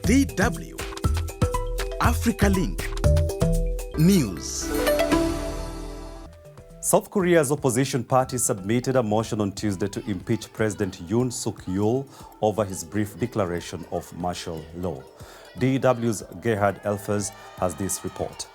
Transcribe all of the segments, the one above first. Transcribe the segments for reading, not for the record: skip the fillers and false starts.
DW Africa Link News. South Korea's opposition party submitted a motion on Tuesday to impeach President Yoon Suk-yeol over his brief declaration of martial law. DW's Gerhard Elfers has this report.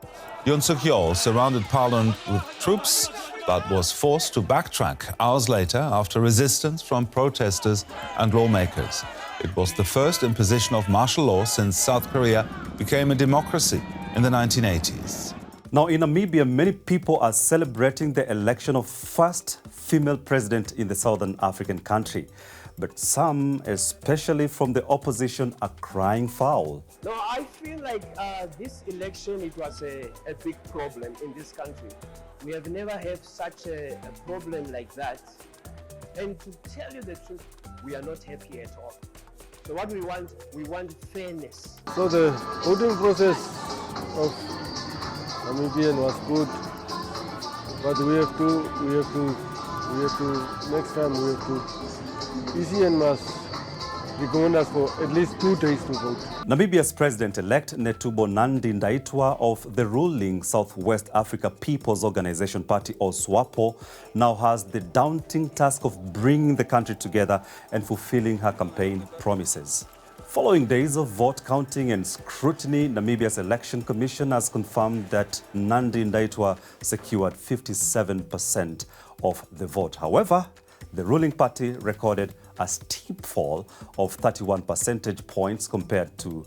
Yoon Suk-yeol surrounded parliament with troops but was forced to backtrack hours later after resistance from protesters and lawmakers. It was the first imposition of martial law since South Korea became a democracy in the 1980s. Now, in Namibia, many people are celebrating the election of first female president in the southern African country. But some, especially from the opposition, are crying foul. No, I feel like this election, it was a big problem in this country. We have never had such a problem like that. And to tell you the truth, we are not happy at all. So what we want fairness. So the voting process of Namibian was good, but we have to, next time we have to, ECN must recommend us for at least 2 days to vote. Namibia's president-elect Netumbo Nandi-Ndaitwah of the ruling Southwest Africa People's Organization Party, or SWAPO, now has the daunting task of bringing the country together and fulfilling her campaign promises. Following days of vote counting and scrutiny, Namibia's Election Commission has confirmed that Nandi-Ndaitwah secured 57% of the vote. However, the ruling party recorded a steep fall of 31 percentage points compared to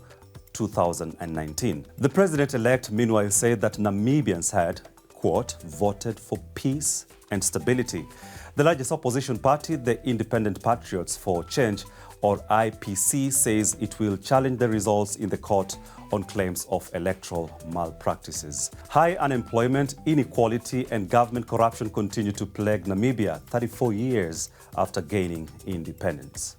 2019. The president-elect, meanwhile, said that Namibians had, quote, voted for peace and stability. The largest opposition party, the Independent Patriots for Change, or IPC, says it will challenge the results in the court on claims of electoral malpractices. High unemployment, inequality, and government corruption continue to plague Namibia 34 years after gaining independence.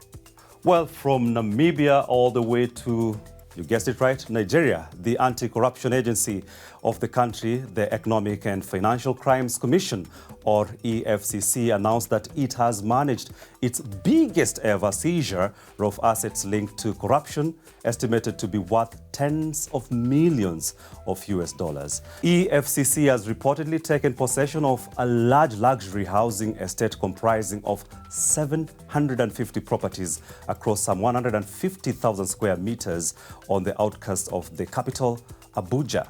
Well, from Namibia all the way to, you guessed it right, Nigeria, the anti-corruption agency of the country, the Economic and Financial Crimes Commission, or EFCC, announced that it has managed its biggest ever seizure of assets linked to corruption, estimated to be worth tens of millions of US dollars. EFCC has reportedly taken possession of a large luxury housing estate comprising of 750 properties across some 150,000 square meters on the outskirts of the capital, Abuja.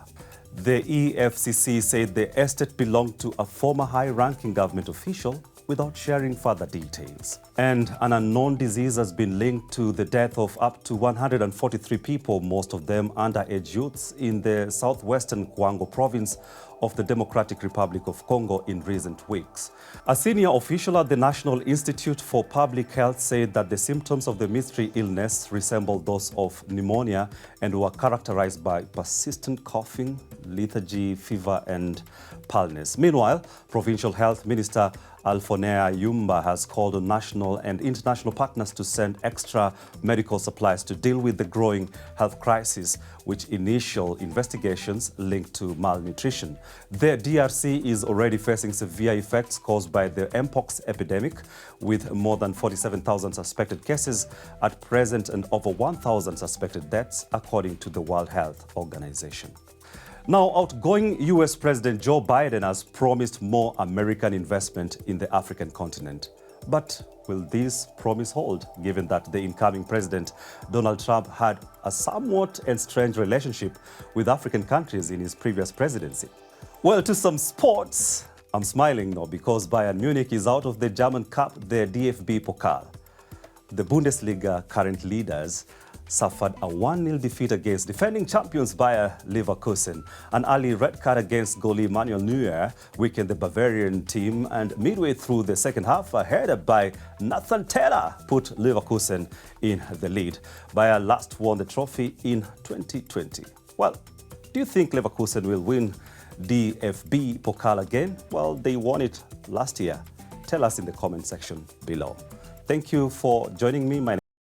The EFCC said the estate belonged to a former high-ranking government official without sharing further details. And an unknown disease has been linked to the death of up to 143 people, most of them underage youths, in the southwestern Kwango province of the Democratic Republic of Congo in recent weeks. A senior official at the National Institute for Public Health said that the symptoms of the mystery illness resembled those of pneumonia and were characterized by persistent coughing, lethargy, fever, and paleness. Meanwhile, Provincial Health Minister Alfonea Yumba has called on national and international partners to send extra medical supplies to deal with the growing health crisis, which initial investigations linked to malnutrition. The DRC is already facing severe effects caused by the Mpox epidemic, with more than 47,000 suspected cases at present and over 1,000 suspected deaths, according to the World Health Organization. Now, outgoing US President Joe Biden has promised more American investment in the African continent. But will this promise hold, given that the incoming president, Donald Trump, had a somewhat strange relationship with African countries in his previous presidency? Well, to some sports, I'm smiling now because Bayern Munich is out of the German Cup, the DFB-Pokal. The Bundesliga current leaders suffered a 1-0 defeat against defending champions Bayer Leverkusen. An early red card against goalie Manuel Neuer weakened the Bavarian team, and midway through the second half, a header by Nathan Taylor put Leverkusen in the lead. Bayer last won the trophy in 2020. Well, do you think Leverkusen will win DFB-Pokal again? Well, they won it last year. Tell us in the comment section below. Thank you for joining me.